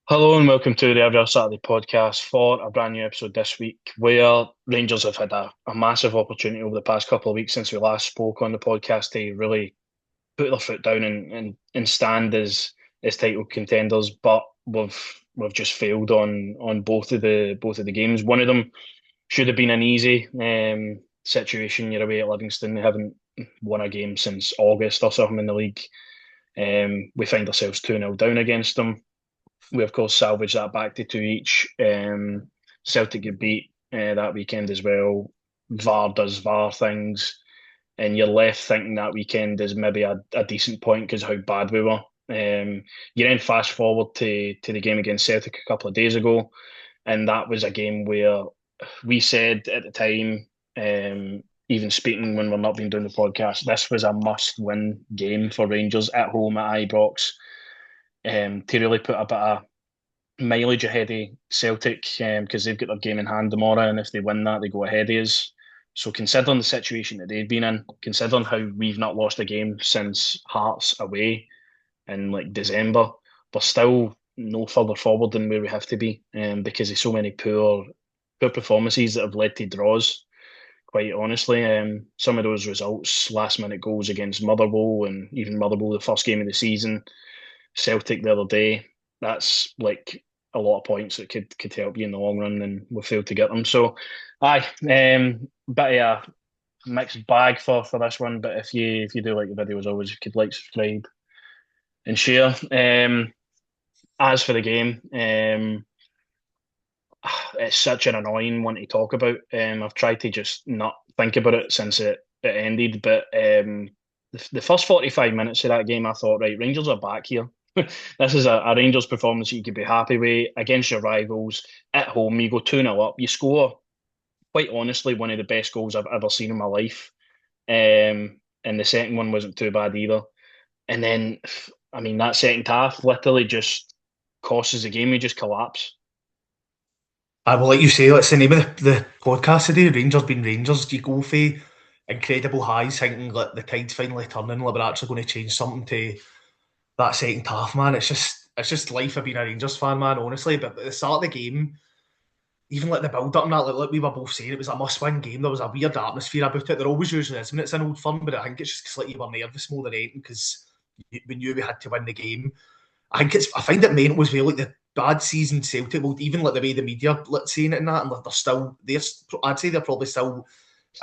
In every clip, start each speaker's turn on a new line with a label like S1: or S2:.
S1: Hello and welcome to the Every Other Saturday podcast for a brand new episode this week where Rangers have had a massive opportunity over the past couple of weeks since we last spoke on the podcast to really put their foot down and stand as title contenders, but we've just failed on both of the games. One of them should have been an easy situation. You're away at Livingston, they haven't won a game since August or something in the league. We find ourselves 2-0 down against them. We of course salvaged that back to two each. Celtic get beat that weekend as well. VAR does VAR things, and you're left thinking that weekend is maybe a decent point because how bad we were. You then fast forward to the game against Celtic a couple of days ago, and that was a game where we said at the time, even speaking when we're not being doing the podcast, this was a must-win game for Rangers at home at Ibrox, to really put a bit of mileage ahead of Celtic because they've got their game in hand tomorrow, and if they win that, they go ahead of us. So considering the situation that they've been in, considering how we've not lost a game since Hearts away in like December, we're still no further forward than where we have to be, because of so many poor performances that have led to draws. Quite honestly, some of those results, last minute goals against Motherwell and even Motherwell, the first game of the season, Celtic the other day, that's like a lot of points that could help you in the long run, and we failed to get them. So, aye, bit of a mixed bag for this one. But if you do like the video, as always, you could like, subscribe, and share. As for the game, it's such an annoying one to talk about. I've tried to just not think about it since it ended, but the first 45 minutes of that game, I thought, right, Rangers are back here. This is a Rangers performance you could be happy with against your rivals at home. You go 2-0 up, you score, quite honestly, one of the best goals I've ever seen in my life. And the second one wasn't too bad either. And then, I mean, that second half literally just costs the game. We just collapse.
S2: I will let you say, that's the name of the podcast today. Rangers being Rangers. You go for incredible highs, thinking like the tide's finally turning, like we're actually going to change something to that second half, man. It's just life of being a Rangers fan, man, honestly. But at the start of the game, even like the build up and that, like we were both saying, it was a must win game. There was a weird atmosphere about it. There always usually is when it's an Old Firm, but I think it's just 'cause, like, you were nervous more than anything because we knew we had to win the game. I find it mental as well, like the bad season Celtic, well, even like the way the media like saying it and that, and like I'd say they're probably still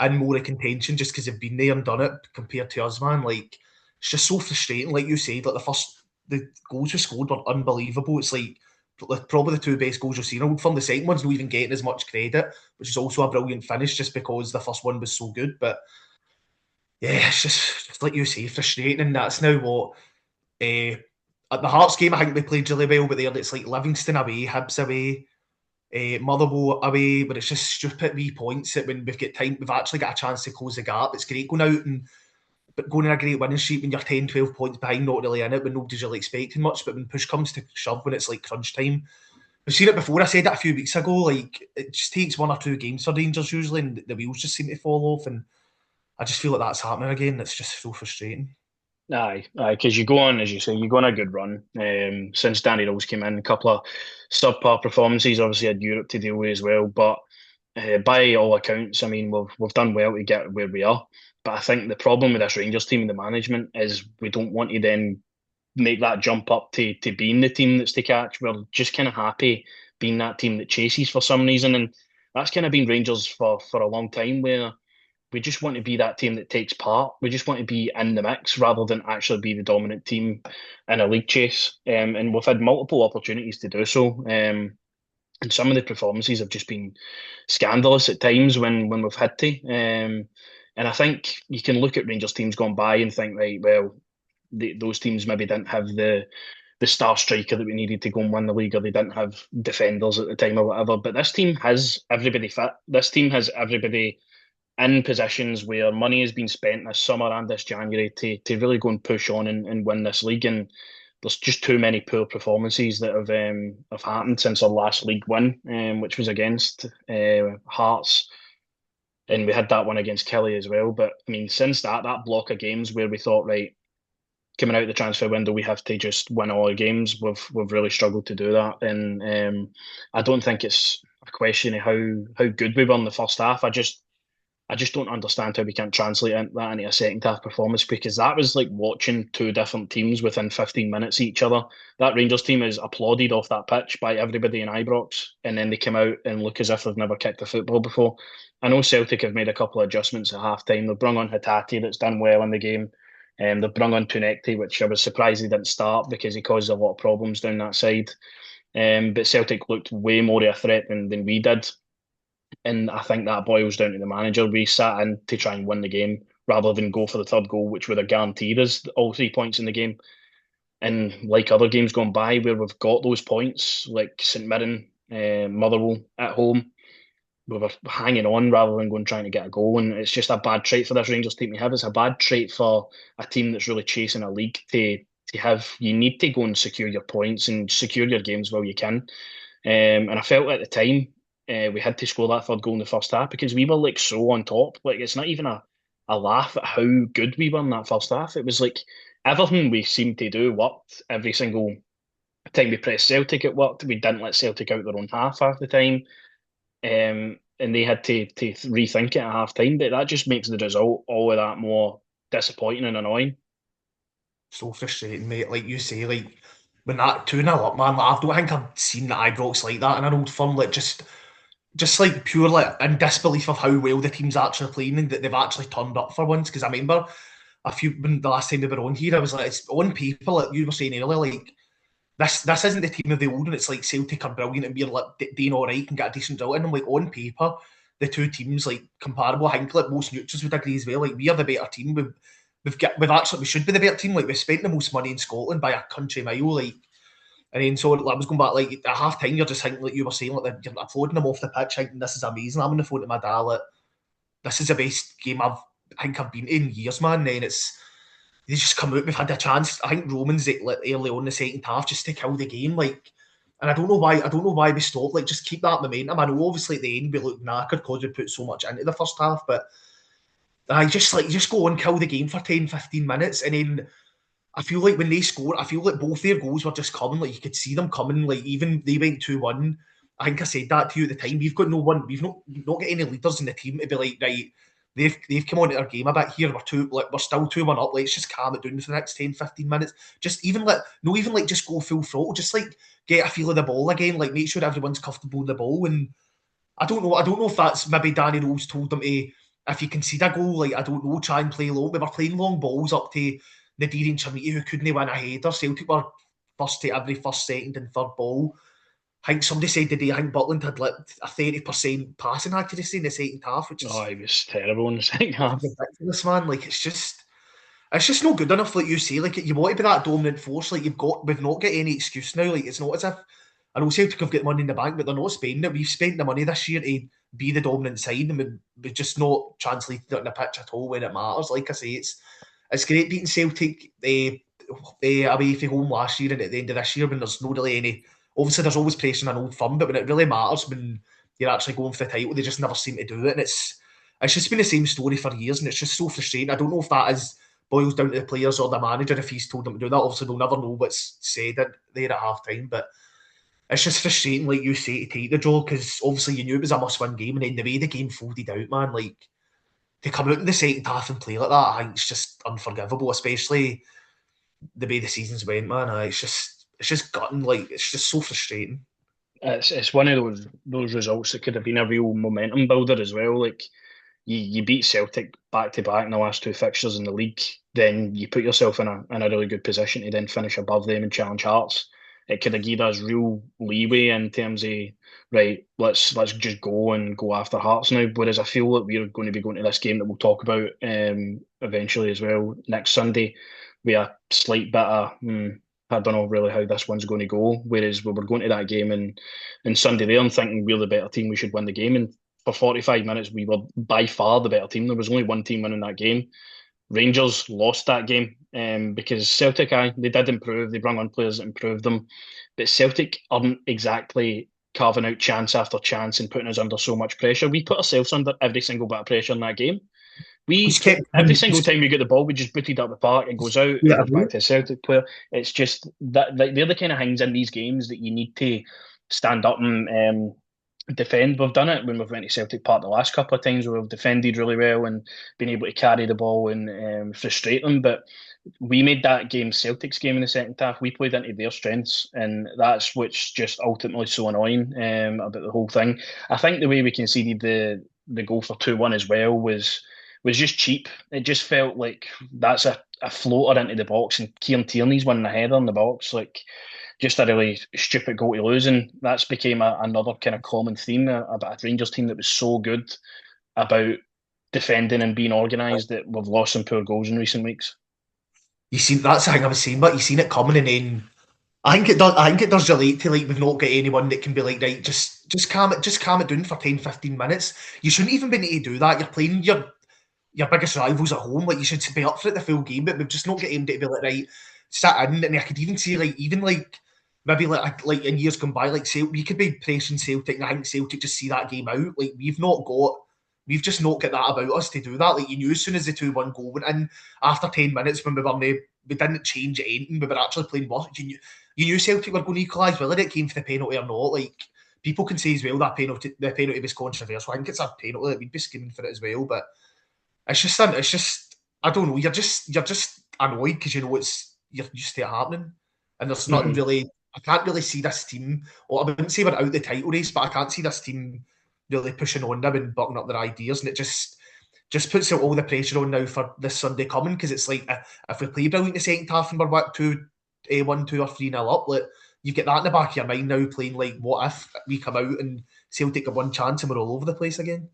S2: in more of contention just because they've been there and done it compared to us, man. Like it's just so frustrating. Like you said, like the goals we scored were unbelievable. It's like probably the two best goals you've seen. Old Firm, the second one's not even getting as much credit, which is also a brilliant finish just because the first one was so good. But yeah, it's just like you say, frustrating, and that's now what. Uh, at the Hearts game, I think we played really well, but there it's like Livingston away, Hibs away, Motherwell away, but it's just stupid wee points that when we've got time, we've actually got a chance to close the gap. It's great going out and but going in a great winning streak when you're 10, 12 points behind, not really in it, when nobody's really expecting much. But when push comes to shove, when it's like crunch time, we've seen it before. I said it a few weeks ago. Like it just takes one or two games for Rangers usually, and the wheels just seem to fall off. And I just feel like that's happening again. It's just so frustrating.
S1: Aye, because you go on, as you say, you go on a good run. Since Danny Rose came in, a couple of subpar performances. Obviously, had Europe to deal with as well. But by all accounts, I mean, we've done well to get where we are. But I think the problem with this Rangers team and the management is we don't want to then make that jump up to being the team that's to catch. We're just kind of happy being that team that chases for some reason, and that's kind of been Rangers for a long time, where we just want to be that team that takes part. We just want to be in the mix rather than actually be the dominant team in a league chase. And we've had multiple opportunities to do so. And some of the performances have just been scandalous at times when we've had to. And I think you can look at Rangers teams gone by and think, right, well, those teams maybe didn't have the star striker that we needed to go and win the league, or they didn't have defenders at the time or whatever. But this team has everybody fit. This team has everybody in positions where money has been spent this summer and this January to really go and push on and win this league. And there's just too many poor performances that have happened since our last league win, which was against Hearts, and we had that one against Kelly as well. But I mean, since that block of games where we thought, right, coming out of the transfer window, we have to just win all our games. We've really struggled to do that, and I don't think it's a question of how good we were in the first half. I just don't understand how we can't translate that into a second half performance, because that was like watching two different teams within 15 minutes of each other. That Rangers team is applauded off that pitch by everybody in Ibrox, and then they come out and look as if they've never kicked a football before. I know Celtic have made a couple of adjustments at half time. They've brung on Hatate, that's done well in the game. They've brung on Punekti, which I was surprised he didn't start because he caused a lot of problems down that side. But Celtic looked way more of a threat than we did. And I think that boils down to the manager. We sat in to try and win the game rather than go for the third goal, which would have guaranteed us all 3 points in the game. And like other games gone by where we've got those points, like St Mirren, Motherwell at home, we were hanging on rather than going trying to get a goal. And it's just a bad trait for this Rangers team to have. It's a bad trait for a team that's really chasing a league to have. You need to go and secure your points and secure your games while you can. And I felt at the time we had to score that third goal in the first half because we were like so on top. Like it's not even a laugh at how good we were in that first half. It was like everything we seemed to do worked every single time we pressed Celtic. It worked. We didn't let Celtic out their own half the time, and they had to rethink it at half time. But that just makes the result all of that more disappointing and annoying.
S2: So frustrating, mate. Like you say, like when that 2-0 up, man, like, I don't think I've seen the Ibrox like that in an old firm. Like just like pure like in disbelief of how well the team's actually playing and that they've actually turned up for once. Because I remember when the last time they were on here, I was like, it's on paper, like you were saying earlier, like this isn't the team of the old, and it's like Celtic are brilliant and we're like doing all right and get a decent result. And I'm like, on paper, the two teams like comparable. I think like most neutrals would agree as well. Like we are the better team. We should be the better team. Like we spent the most money in Scotland by a country mile. Like and then so I was going back like at half time. You're just thinking like you were saying like you're applauding them off the pitch, thinking this is amazing. I'm on the phone to my dad like this is the best game I think I've been in years, man. And then it's they just come out. We've had a chance. I think Romans like early on in the second half just to kill the game. Like, and I don't know why. I don't know why we stopped. Like, just keep that momentum. I know obviously at the end we looked knackered because we put so much into the first half, but I just go and kill the game for 10, 15 minutes, and then I feel like when they scored, I feel like both their goals were just coming. Like you could see them coming. Like even they went 2-1. I think I said that to you at the time. We've got no one. We've not got any leaders in the team to be like right. They've come on to their game a bit here. We're still 2-1 up. Let's just calm it down for the next 10, 15 minutes. Just even let no even like just go full throttle. Just like get a feel of the ball again. Like make sure everyone's comfortable in the ball. And I don't know. I don't know if that's maybe Danny Rose told them to if you concede a goal, like I don't know, try and play long. We were playing long balls up to Nadir and Chamiti who couldn't win a header. Celtic were first to every first, second, and third ball. I think somebody said today, I think Butland had like a 30% passing accuracy in the second half,
S1: Oh, he was terrible in the second half.
S2: ridiculous, man. Like it's just not good enough. Like you say, like you want to be that dominant force. Like we've not got any excuse now. Like it's not as if I know Celtic have got money in the bank, but they're not spending it. We've spent the money this year to be the dominant side, and we've just not translated it on the pitch at all when it matters. Like I say, it's great beating Celtic away from home last year and at the end of this year when there's no really any. Obviously, there's always pressure in an old firm, but when it really matters, when you're actually going for the title, they just never seem to do it, and it's just been the same story for years, and it's just so frustrating. I don't know if that is boils down to the players or the manager if he's told them to do that. Obviously, we'll never know what's said there at half time, but it's just frustrating, like you say, to take the draw because obviously you knew it was a must-win game, and then the way the game folded out, man, like to come out in the second half and play like that, I think it's just unforgivable, especially the way the season's went, man. It's just gutting, like it's just so frustrating.
S1: It's one of those results that could have been a real momentum builder as well. Like you beat Celtic back to back in the last two fixtures in the league, then you put yourself in a really good position to then finish above them and challenge Hearts. It could have given us real leeway in terms of right, let's just go after Hearts now. Whereas I feel like we're going to be going to this game that we'll talk about eventually as well next Sunday with a slight bit of I don't know really how this one's going to go. Whereas we were going to that game and Sunday there and thinking we're the better team, we should win the game. And for 45 minutes, we were by far the better team. There was only one team winning that game. Rangers lost that game because Celtic, they did improve. They brought on players that improved them. But Celtic aren't exactly carving out chance after chance and putting us under so much pressure. We put ourselves under every single bit of pressure in that game.
S2: He's
S1: We
S2: kept
S1: every
S2: him.
S1: single time we get the ball, we just booted up the park. It goes out. It
S2: Yeah,
S1: goes back to a Celtic player. It's just that like, they're the kind of things in these games that you need to stand up and defend. We've done it when we've went to Celtic Park the last couple of times where we've defended really well and been able to carry the ball and frustrate them. But we made that game Celtic's game in the second half. We played into their strengths, and that's what's just ultimately so annoying about the whole thing. I think the way we conceded the goal for 2-1 as well was just cheap. It just felt like that's a floater into the box, and Kieran Tierney's winning a header in the box. Like just a really stupid goal to lose, and that's became another kind of common theme about a Rangers team that was so good about defending and being organised that we've lost some poor goals in recent weeks.
S2: you see that's the thing I was saying, but you seen it coming, and then I think it does. I think it does relate to like we've not got anyone that can be like right, just calm it down for 10, 15 minutes. You shouldn't even be able to do that. You're playing your biggest rivals at home. Like you should be up for it the full game, but we've just not got him to be like right, sit in. And I could even see like even like maybe like in years gone by, like say we could be pressing Celtic, and I think Celtic just see that game out. Like we've just not got that about us to do that. Like you knew as soon as the 2-1 goal went in, after 10 minutes when we didn't change anything, we were actually playing worse. You knew Celtic were going to equalise whether it came for the penalty or not. Like people can say as well that the penalty was controversial. I think it's a penalty that we'd be scheming for it as well, but it's just I don't know. You're just annoyed because you know you're used to it happening, and there's nothing
S1: Mm-hmm.
S2: really. I can't really see this team. Or I wouldn't say we're out the title race, but I can't see this team really pushing on them and bucking up their ideas, and it just puts out all the pressure on now for this Sunday coming because it's like if we play brilliant in the second half and we're what 1, 2 or 3-0 up, like you get that in the back of your mind now, playing like what if we come out and Celtic have one chance and we're all over the place again.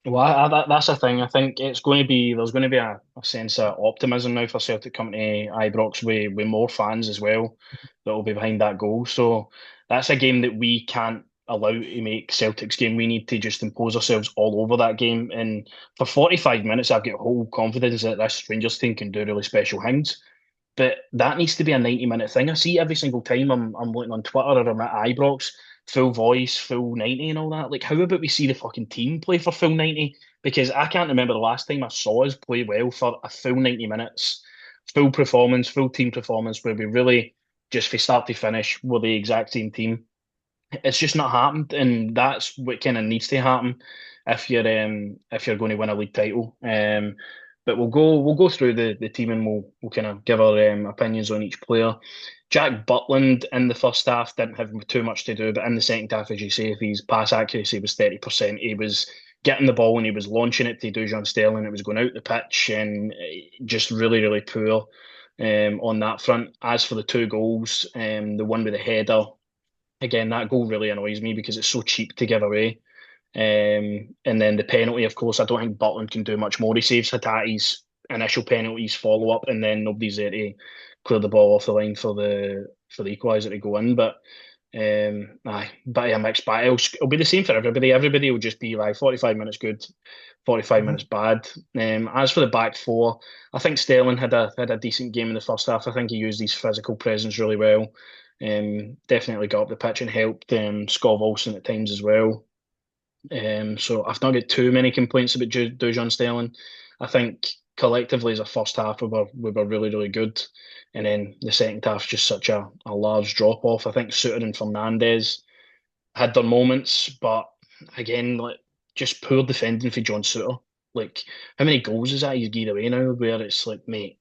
S1: Well, that's the thing. I think it's going to be there's going to be a sense of optimism now for Celtic coming to Ibrox with more fans as well that will be behind that goal. So that's a game that we can't allow to make Celtic's game. We need to just impose ourselves all over that game. And for 45 minutes, I've got whole confidence that this Rangers team can do really special things. But that needs to be a 90-minute thing. I see every single time I'm looking on Twitter or I'm at Ibrox, full voice, full 90 and all that. Like, how about we see the fucking team play for full 90? Because I can't remember the last time I saw us play well for a full 90 minutes, full performance, full team performance, where we really just from start to finish were the exact same team. It's just not happened, and that's what kind of needs to happen if you're going to win a league title. But we'll go through the team and we'll kind of give our opinions on each player. Jack Butland in the first half didn't have too much to do, but in the second half, as you say, if his pass accuracy was 30%, he was getting the ball and he was launching it to Dujon Sterling. It was going out the pitch and just really, really poor on that front. As for the two goals, the one with the header, again, that goal really annoys me because it's so cheap to give away. And then the penalty, of course, I don't think Butland can do much more. He saves Hatate's initial penalties, follow up, and then nobody's there to clear the ball off the line for the equaliser to go in. But bit of a mixed bag. It'll be the same for everybody. Everybody will just be like 45 minutes good, 45
S2: Mm-hmm.
S1: minutes bad. As for the back four, I think Sterling had a decent game in the first half. I think he used his physical presence really well. Definitely got up the pitch and helped Scott Olsen at times as well. So I've not got too many complaints about Dujon Sterling. I think collectively as a first half we were really, really good. And then the second half just such a large drop off. I think Suter and Fernandez had their moments, but again, like just poor defending for John Suter. Like how many goals is that he's given away now where it's like, mate,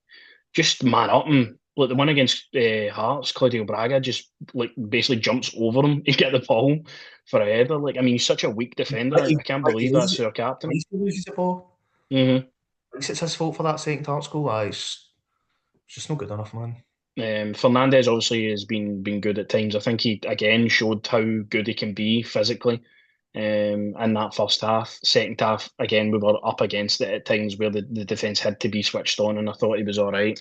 S1: just man up and like the one against Hearts, Claudio Braga just like basically jumps over him to get the ball for a header. Like, I mean, he's such a weak defender. I can't
S2: Like he
S1: believe
S2: loses
S1: that's
S2: it.
S1: our captain.
S2: Twice he loses the ball.
S1: hmm
S2: Thinks it's his fault for that second half goal. It's just not good enough, man.
S1: Fernandez obviously has been good at times. I think he again showed how good he can be physically. In that first half, second half again we were up against it at times where the defense had to be switched on, and I thought he was all right.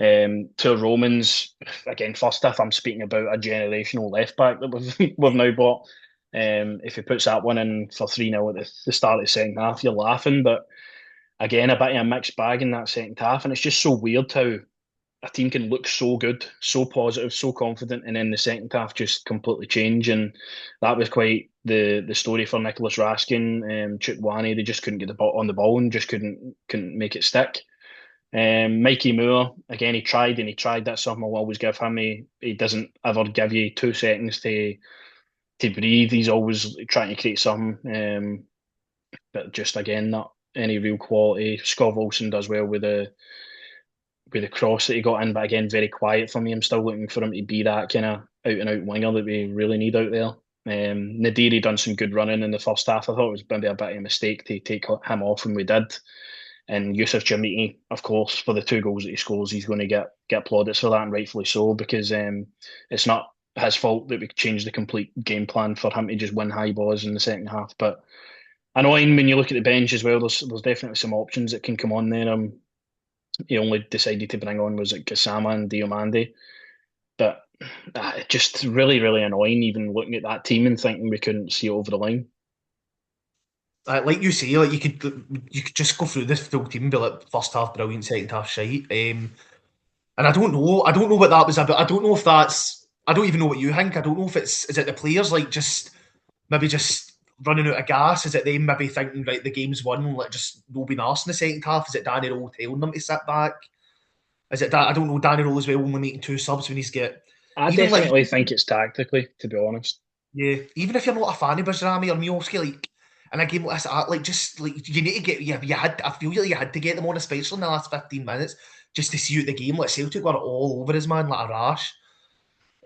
S1: To Romans, again, first half, I'm speaking about a generational left back that we've now bought. If he puts that one in for 3-0 at the start of the second half, you're laughing. But again, a bit of a mixed bag in that second half. And it's just so weird how a team can look so good, so positive, so confident, and then the second half just completely change. And that was quite the story for Nicholas Raskin, Chukwane. They just couldn't get the ball on the ball and just couldn't make it stick. Mikey Moore, again, he tried and he tried. That's something I'll always give him. He doesn't ever give you 2 seconds to breathe. He's always trying to create something. But just again, not any real quality. Scott Olsen does well with the cross that he got in, but again, very quiet for me. I'm still looking for him to be that kind of out and out winger that we really need out there. Nadiri done some good running in the first half. I thought it was maybe a bit of a mistake to take him off when we did. And Yusuf Jamiti, of course, for the 2 goals that he scores, he's going to get plaudits for that, and rightfully so, because it's not his fault that we changed the complete game plan for him to just win high balls in the second half. But annoying when you look at the bench as well. There's definitely some options that can come on there. He only decided to bring on was it Gassama and Diomande, but just really really annoying. Even looking at that team and thinking we couldn't see it over the line.
S2: Like you say, like you could just go through this full team and be like, first half brilliant, second half shite. And I don't know what that was about. I don't know if that's, I don't even know what you think. I don't know if is it the players like just maybe just running out of gas? Is it them maybe thinking right the game's won, like just no being arsed in the second half? Is it Danny Rowe telling them to sit back? Is it that I don't know Danny Rowe as well only making 2 subs when he's get
S1: I
S2: even like
S1: definitely think it's tactically, to be honest.
S2: yeah, even if you're not a fan of Bajrami or Miovski, like in a game like this, like just like you need to get you had I feel like you had to get them on, especially in the last 15 minutes, just to see out the game. Like Celtic were all over his man like a rash.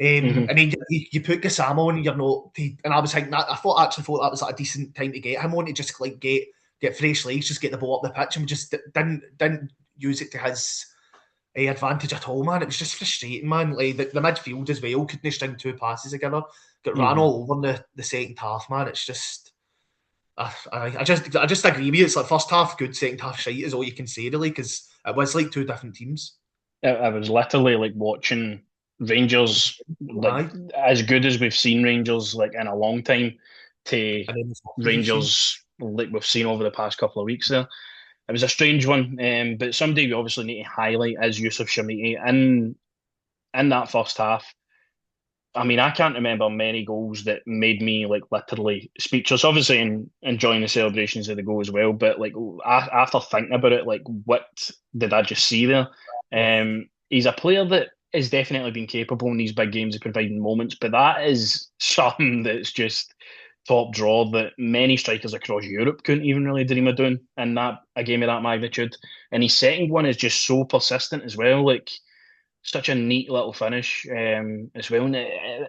S1: Hmm.
S2: And then you put Gassamo on, you're not, and I was thinking that actually thought that was like a decent time to get him on to just like get fresh legs, just get the ball up the pitch, and we just didn't use it to his advantage at all, man. It was just frustrating, man. Like the midfield as well couldn't string 2 passes together, got ran
S1: Hmm.
S2: all over in the second half, man. It's just. I just agree with you. It's like first half good, second half shite is all you can say really, because it was like 2 different teams.
S1: I was literally like watching Rangers, like
S2: Aye,
S1: as good as we've seen Rangers like in a long time, to
S2: and then the stuff we've seen.
S1: Rangers like we've seen over the past couple of weeks there. It was a strange one, but somebody we obviously need to highlight is Yusuf Shamiti in that first half. I mean, I can't remember many goals that made me like literally speechless. Obviously, enjoying the celebrations of the goal as well, but like after thinking about it, like what did I just see there?
S2: Oh,
S1: He's a player that has definitely been capable in these big games of providing moments, but that is something that's just top drawer that many strikers across Europe couldn't even really dream of doing in that a game of that magnitude. And his second one is just so persistent as well. Like such a neat little finish as well. And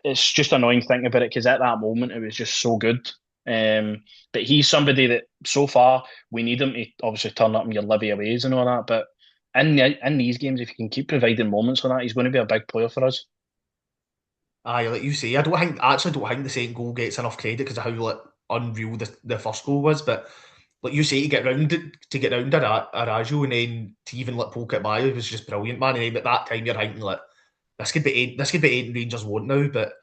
S1: it's just annoying thinking about it because at that moment it was just so good. But he's somebody that so far we need him to obviously turn up in your Libya ways and all that. But in these games, if you can keep providing moments like that, he's going to be a big player for us.
S2: aye, like you say, I actually don't think the second goal gets enough credit because of how like unreal the first goal was. But like you say, to get round Arajo and then to even like poke it by it was just brilliant, man. And then at that time you're thinking like this could be eight Rangers won't now, but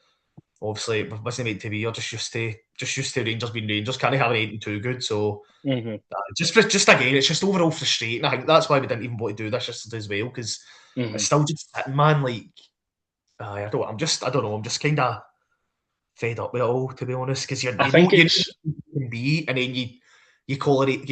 S2: obviously it wasn't meant to be. You're just used to Rangers being Rangers. Can't have an 8 and 2 good. So
S1: Hmm.
S2: just again, it's just overall frustrating. I think that's why we didn't even want to do this yesterday as well because it's
S1: Hmm.
S2: still just sitting, man. Like I don't know. I'm just kind of fed up with it all, to be honest. Because
S1: I
S2: you know
S1: think
S2: you know
S1: it's
S2: what you can be, and then you correlate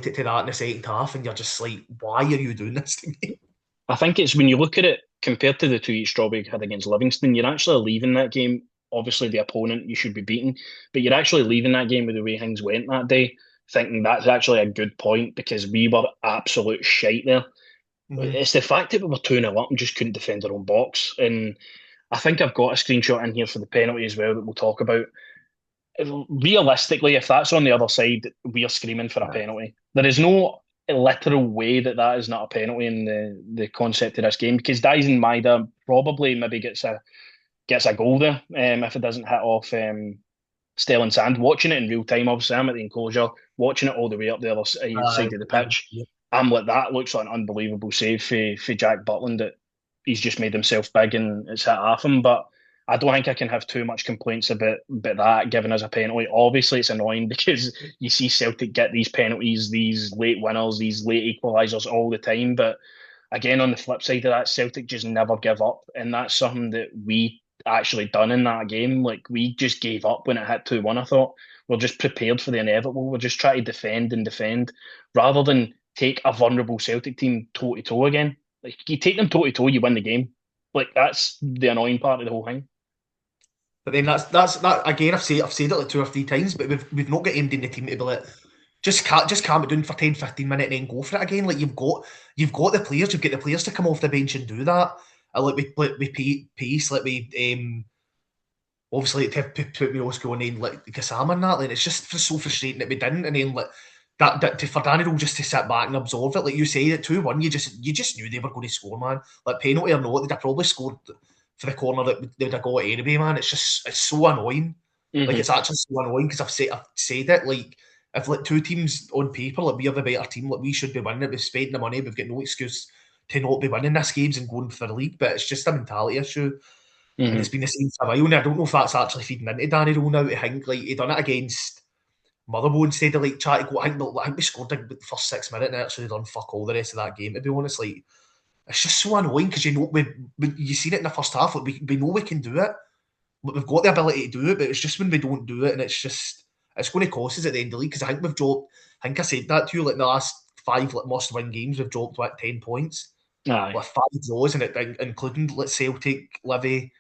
S2: it to that in the second half, and you're just like, why are you doing this to me?
S1: I think it's when you look at it compared to the 2 each draw we had against Livingston, you're actually leaving that game. Obviously, the opponent you should be beating, but you're actually leaving that game with the way things went that day, thinking that's actually a good point because we were absolute shite there.
S2: Mm-hmm.
S1: It's the fact that we were 2-0 up and just couldn't defend our own box. And I think I've got a screenshot in here for the penalty as well that we'll talk about. Realistically, if that's on the other side, we are screaming for a penalty. There is no literal way that that is not a penalty in the concept of this game because Dyson Maida probably maybe gets a goal there if it doesn't hit off Sterling Sand. Watching it in real time, obviously, I'm at the enclosure, watching it all the way up the other
S2: Uh,
S1: side of the pitch. I'm like, that looks like an unbelievable save for Jack Butland that he's just made himself big and it's hit half him. But I don't think I can have too much complaints about that given as a penalty. Obviously, it's annoying because you see Celtic get these penalties, these late winners, these late equalisers all the time. But again, on the flip side of that, Celtic just never give up, and that's something that we actually done in that game. Like we just gave up when it hit 2-1. I thought we're just prepared for the inevitable. We're just trying to defend and defend rather than take a vulnerable Celtic team toe to toe again. Like you take them toe to toe, you win the game. Like that's the annoying part of the whole thing.
S2: But then that's that again. I've said it like 2 or 3 times, but we've not got aimed in the team to be like just calm it down for 10, 15 minutes and then go for it again. Like you've got the players, you've got the players to come off the bench and do that. Like we pace, like we obviously to put me Oscar and then like Gassama and that. Like it's just so frustrating that we didn't, and then like for Danny Rose just to sit back and absorb it. Like you say, at 2-1, you just knew they were going to score, man. Like penalty or not, they'd have probably scored for the corner that they'd have got anyway, man. It's so annoying. Like
S1: Hmm.
S2: it's actually so annoying because I've said it like if like two teams on paper, like we are the better team, like we should be winning it. We've spent the money, we've got no excuse to not be winning this games and going for the league. But it's just a mentality issue. And
S1: Hmm.
S2: it's been the same for a while. And I don't know if that's actually feeding into Danny Rowe now to think like he done it against Motherwell instead of like trying to go. I think we scored like, the first 6 minutes and actually done fuck all the rest of that game. To be honest, like it's just so annoying because you know you seen it in the first half. Like we know we can do it. Like, we've got the ability to do it, but it's just when we don't do it, and it's going to cost us at the end of the league. Because I think we've dropped. I think I said that to you. Like in the last 5 like must-win games, we've dropped like 10 points,
S1: Aye.
S2: with 5 draws, and including like Celtic, Livy,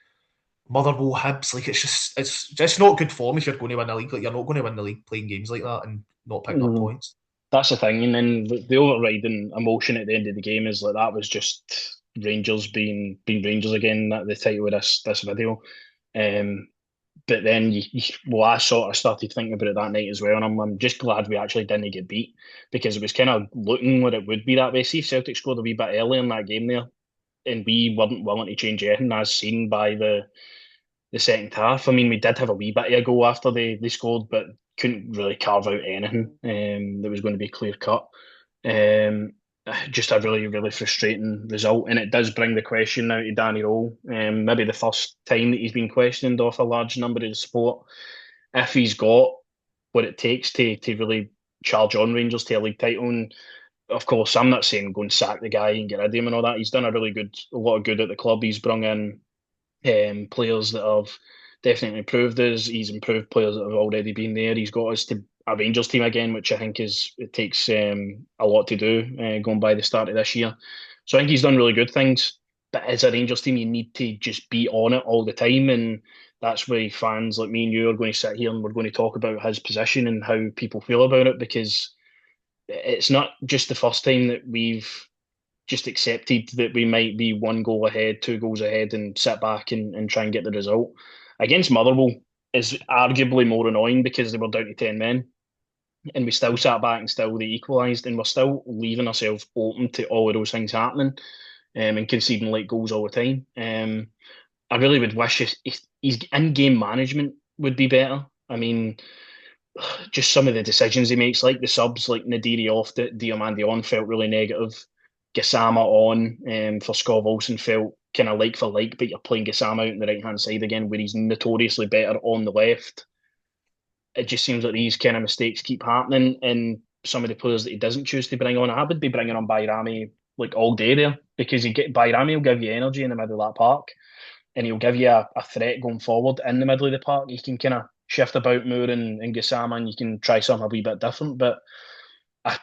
S2: Motherwell, Hibs. Like it's not good form if you're going to win the league. Like you're not going to win the league playing games like that and not picking up
S1: Hmm.
S2: points.
S1: That's the thing, and then the overriding emotion at the end of the game is like that was just Rangers being Rangers again. That the title of this video. Um, but then well, I sort of started thinking about it that night as well, and I'm just glad we actually didn't get beat because it was kind of looking what it would be that way. See, if Celtic scored a wee bit earlier in that game there, and we weren't willing to change anything, as seen by the second half. I mean, we did have a wee bit of a goal after they scored, but couldn't really carve out anything that was going to be clear cut. Um, just a really, really frustrating result. And it does bring the question now to Danny Rowe, maybe the first time that he's been questioned off a large number of the sport, if he's got what it takes to really charge on Rangers to a league title. And of course, I'm not saying go and sack the guy and get rid of him and all that. He's done a lot of good at the club. He's brought in players that have definitely improved us. He's improved players that have already been there. He's got us to a Rangers team again, which I think it takes a lot to do going by the start of this year. So I think he's done really good things. But as a Rangers team, you need to just be on it all the time, and that's why fans like me and you are going to sit here and we're going to talk about his position and how people feel about it because it's not just the first time that we've just accepted that we might be 1 goal ahead, 2 goals ahead, and sit back and try and get the result. Against Motherwell is arguably more annoying because they were down to 10 men and we still sat back and still they equalised and we're still leaving ourselves open to all of those things happening and conceding like goals all the time. I really would wish his in-game management would be better. I mean, just some of the decisions he makes, like the subs, like Nadiri off, Diomande on, felt really negative. Gassama on for Scott Olsen felt kind of like for like, but you're playing Gassama out on the right hand side again, where he's notoriously better on the left. It just seems like these kind of mistakes keep happening, and some of the players that he doesn't choose to bring on, I would be bringing on Bayrami like all day there because Bayrami will give you energy in the middle of that park and he'll give you a threat going forward in the middle of the park. You can kind of shift about more and Gassama and you can try something a wee bit different. But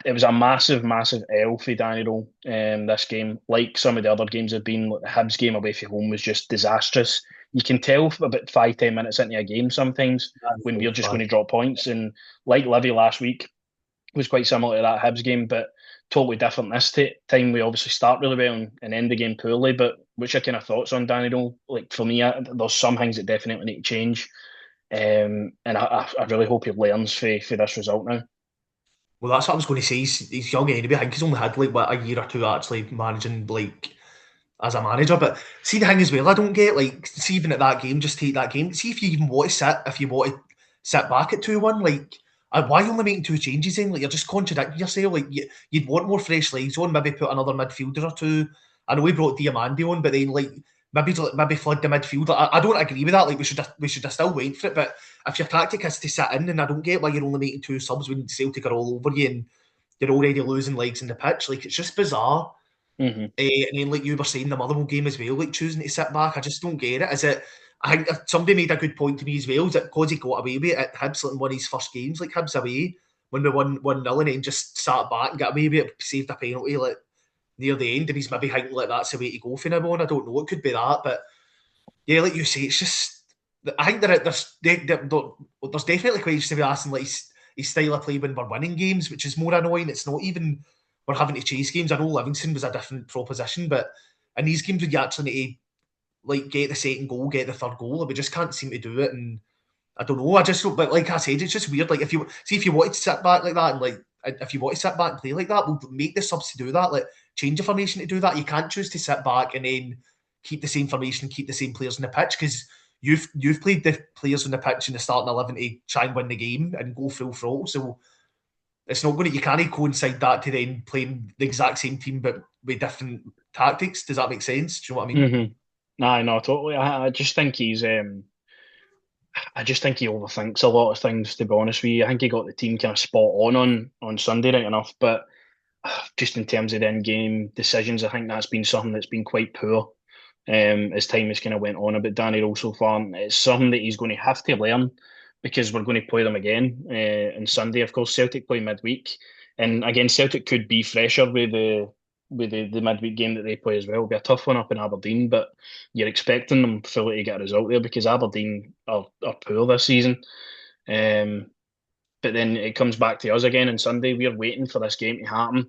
S1: it was a massive, massive L for Danny Rowe this game. Like some of the other games have been, like the Hibs game away from home was just disastrous. You can tell about 5, 10 minutes into a game sometimes
S2: That's
S1: when we're
S2: so
S1: just going
S2: bad.
S1: to drop points. And like Livy last week was quite similar to that Hibs game, but totally different this time. We obviously start really well and end the game poorly. But what's your kind of thoughts on Danny Rowe? Like for me, there's some things that definitely need to change. And I really hope he learns for this result now.
S2: Well, that's what I was going to say. He's young anyway. I think he's only had like what, a year or two actually managing like as a manager. But see the thing as well, I don't get like see even at that game, just take that game. See if you even want to sit, if you want to sit back at 2-1, like why are you only making 2 changes then? Like you're just contradicting yourself. Like you'd want more fresh legs on, maybe put another midfielder or two. I know we brought Diamandi on, but then like maybe flood the midfield. I don't agree with that. Like we should have still waited for it. But if your tactic is to sit in, then I don't get why you're only making 2 subs when Celtic are all over you and you're already losing legs in the pitch. Like it's just bizarre. And then, like you were saying, the Motherwell game as well, like choosing to sit back, I just don't get it. Is it? I think somebody made a good point to me as well. Is it because he got away with it at Hibs, like in one of his first games, like Hibs away, when we won 1-0 and then just sat back and got away with it, saved a penalty like near the end, and he's maybe thinking like that's the way to go for now on. I don't know. It could be that, but yeah, like you say, it's just. I think there's definitely questions to be asking like his style of play when we're winning games, which is more annoying. It's not even we're having to chase games. I know Livingston was a different proposition, but in these games when you actually need to like get the second goal, get the third goal, we just can't seem to do it. And I don't know. I just don't. But like I said, it's just weird. Like if you wanted to sit back like that, and like if you want to sit back and play like that, we'll make the subs to do that. Like change your formation to do that. You can't choose to sit back and then keep the same formation, keep the same players on the pitch because you've played the players on the pitch in the starting 11 to try and win the game and go full throttle. So it's not going to. You can't coincide that to then playing the exact same team but with different tactics. Does that make sense? Do you know what I mean?
S1: Nah, no, totally. I just think I just think he overthinks a lot of things. To be honest with you, I think he got the team kind of spot on Sunday, right enough. But just in terms of the in-game decisions, I think that's been something that's been quite poor. As time has kind of went on about Danny Rose so far, and it's something that he's going to have to learn because we're going to play them again on Sunday. Of course, Celtic play midweek, and again, Celtic could be fresher with the midweek game that they play as well. It'll be a tough one up in Aberdeen, but you're expecting them fully to get a result there because Aberdeen are poor this season. Um, but then it comes back to us again on Sunday. We're waiting for this game to happen.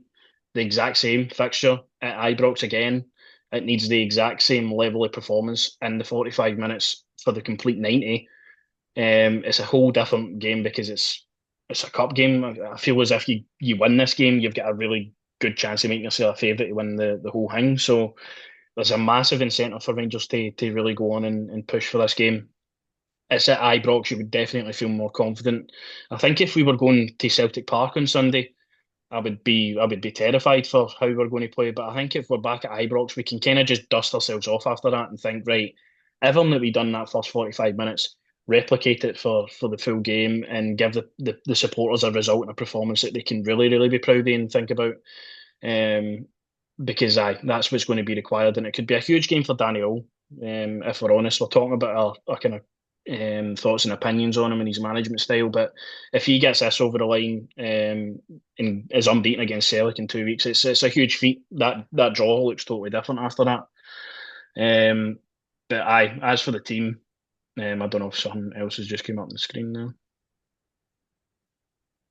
S1: The exact same fixture at Ibrox again. It needs the exact same level of performance in the 45 minutes for the complete 90. It's a whole different game because it's a cup game. I feel as if you win this game, you've got a really good chance of making yourself a favourite to win the whole thing. So there's a massive incentive for Rangers to really go on and push for this game. It's at Ibrox, you would definitely feel more confident. I think if we were going to Celtic Park on Sunday, I would be terrified for how we're going to play. But I think if we're back at Ibrox, we can kind of just dust ourselves off after that and think, right, everything that we've done that first 45 minutes, replicate it for the full game and give the supporters a result and a performance that they can really, really be proud of and think about. Um, because that's what's going to be required, and it could be a huge game for Daniel. If we're honest, we're talking about our kind of thoughts and opinions on him and his management style. But if he gets this over the line and is unbeaten against Celtic in 2 weeks, it's a huge feat. That draw looks totally different after that. Um, but as for the team, I don't know if something else has just come up on the screen now.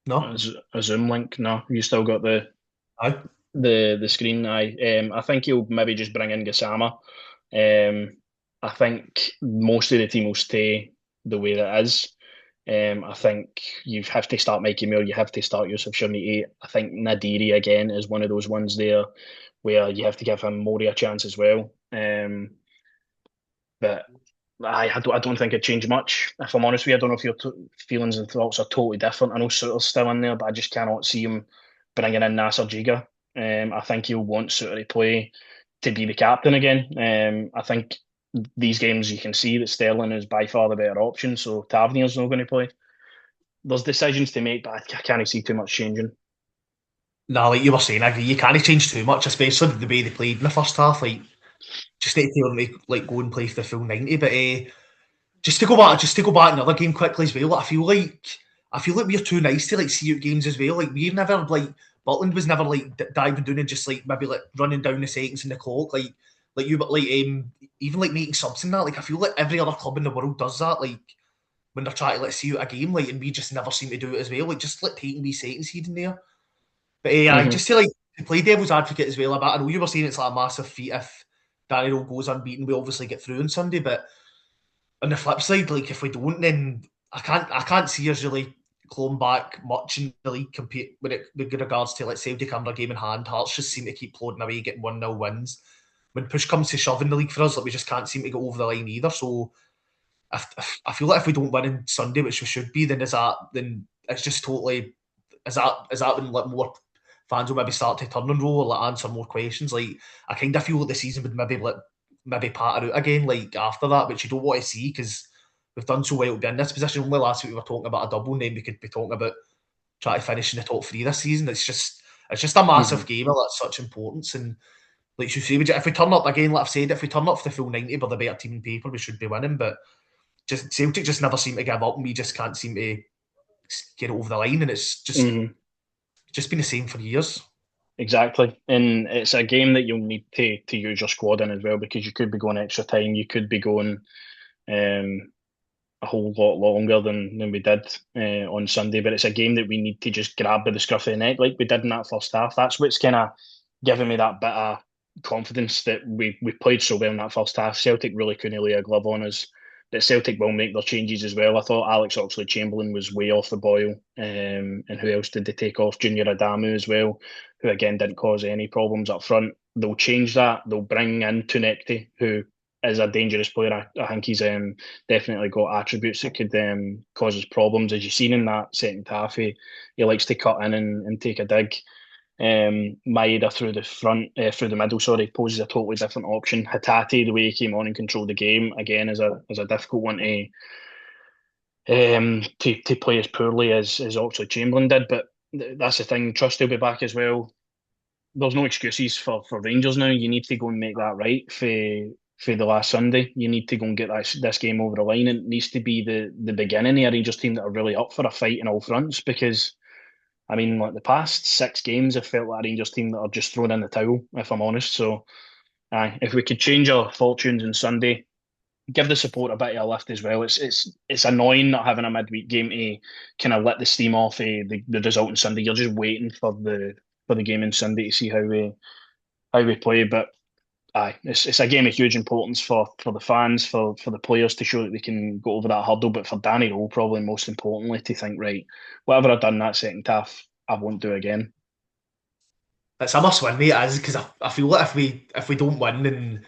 S2: No,
S1: A Zoom link. No, you still got
S2: aye.
S1: the screen. I think he'll maybe just bring in Gassama. I think most of the team will stay the way that it is. I think you have to start Mikey Moore, you have to start Yusuf Sherniti. I think Nadiri again is one of those ones there where you have to give him more of a chance as well. But I don't think it changed much. If I'm honest with you, I don't know if your feelings and thoughts are totally different. I know Suter's still in there, but I just cannot see him bringing in Nasser Jiga. I think he'll want Suter to play to be the captain again. I think these games you can see that Sterling is by far the better option, so Tavernier's not going to play. There's decisions to make, but I can't see too much changing.
S2: No, like you were saying, I agree. You can't change too much, especially the way they played in the first half. Like, just need to make like go and play for the full 90. But just to go back another game quickly as well. I feel like we're too nice to like see out games as well. Like we're never like Butland was never like diving down and just like maybe like running down the seconds in the clock. Like you, but like even like making subs and that. Like I feel like every other club in the world does that. Like when they're trying to like see out a game, like and we just never seem to do it as well. Like just like taking these seconds here and there. But
S1: Hmm.
S2: just to like to play devil's advocate as well. I know you were saying it's like a massive feat if Daniel goes unbeaten. We obviously get through on Sunday, but on the flip side, like if we don't, then I can't see us really clawing back much in the league compete with regards to let's say if they come their game in hand. Hearts just seem to keep plodding away, getting 1-0 wins. When push comes to shove in the league for us, like we just can't seem to get over the line either. So I feel like if we don't win on Sunday, which we should be, then it's just totally is that when like more fans will maybe start to turn and roll or like answer more questions. Like I kind of feel like the season would maybe patter out again like after that, which you don't want to see because we've done so well to be in this position. Only last week we were talking about a double, and then we could be talking about trying to finish in the top three this season. It's just a
S1: Hmm.
S2: massive game of like such importance, and like you say, if we turn up again, like I've said, if we turn up for the full 90, we're the better team in paper, we should be winning. But just Celtic just never seem to give up, and we just can't seem to get it over the line, and it's
S1: Mm-hmm.
S2: just been the same for years.
S1: Exactly, and it's a game that you'll need to use your squad in as well because you could be going extra time, you could be going um, a whole lot longer than we did on Sunday. But it's a game that we need to just grab by the scruff of the neck like we did in that first half. That's what's kind of giving me that bit of confidence that we played so well in that first half. Celtic really couldn't lay a glove on us. That Celtic will make their changes as well. I thought Alex Oxlade-Chamberlain was way off the boil. And who else did they take off? Junior Adamu as well, who again didn't cause any problems up front. They'll change that. They'll bring in Tunekti, who is a dangerous player. I think he's definitely got attributes that could cause us problems. As you've seen in that second half, he likes to cut in and take a dig. Maeda through the front, through the middle, sorry, poses a totally different option. Hatate, the way he came on and controlled the game, again, is a difficult one to play as poorly as Oxlade-Chamberlain did. But that's the thing. Trust will be back as well. There's no excuses for Rangers now. You need to go and make that right for the last Sunday. You need to go and get this game over the line. And it needs to be the beginning of a Rangers team that are really up for a fight in all fronts because I mean, like the past 6 games, have felt like a Rangers team that are just throwing in the towel, if I'm honest. So, if we could change our fortunes on Sunday, give the support a bit of a lift as well. It's annoying not having a midweek game to kind of let the steam off the result on Sunday. You're just waiting for the game on Sunday to see how we play. But it's a game of huge importance for the fans, for the players to show that they can go over that hurdle. But for Danny Rowe, probably most importantly, to think right, whatever I've done that second half, I won't do again.
S2: It's a must win, mate, it is, because I feel like if we don't win, then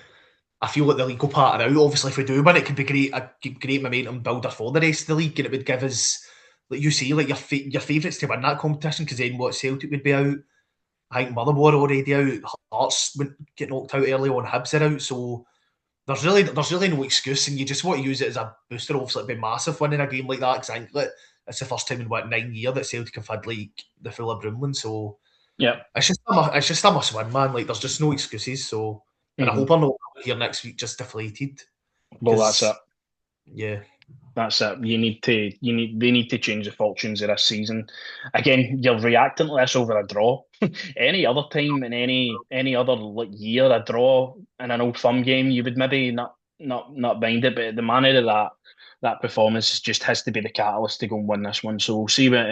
S2: I feel like the league will part out. Obviously, if we do win, it could be great momentum builder for the rest of the league, and it would give us, like you say, like your favourites to win that competition. Because then what, Celtic would be out. I think Motherwell are already out. Hearts would get knocked out early on. Hibs are out, so there's really no excuse, and you just want to use it as a booster. Obviously, it'd be massive winning a game like that because I think that it's the first time in 9 years that Celtic have had like the full of Broomlin. So
S1: Yeah.
S2: it's just a must win, man. Like there's just no excuses. So, and I
S1: Hmm.
S2: hope I'm not here next week just deflated
S1: Well, that's
S2: because
S1: it.
S2: yeah,
S1: That's it. They need to change the fortunes of this season. Again, you're reacting to this over a draw. Any other time in any other like year, a draw in an Old Firm game, you would maybe not mind it. But the manner of that performance just has to be the catalyst to go and win this one. So we'll see what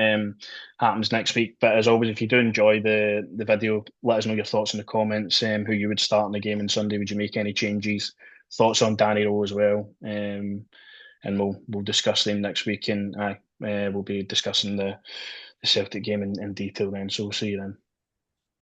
S1: happens next week. But as always, if you do enjoy the video, let us know your thoughts in the comments. Who you would start in the game on Sunday? Would you make any changes? Thoughts on Danny Rowe as well. And we'll discuss them next week. And we'll be discussing the Celtic game in detail then. So we'll see you then.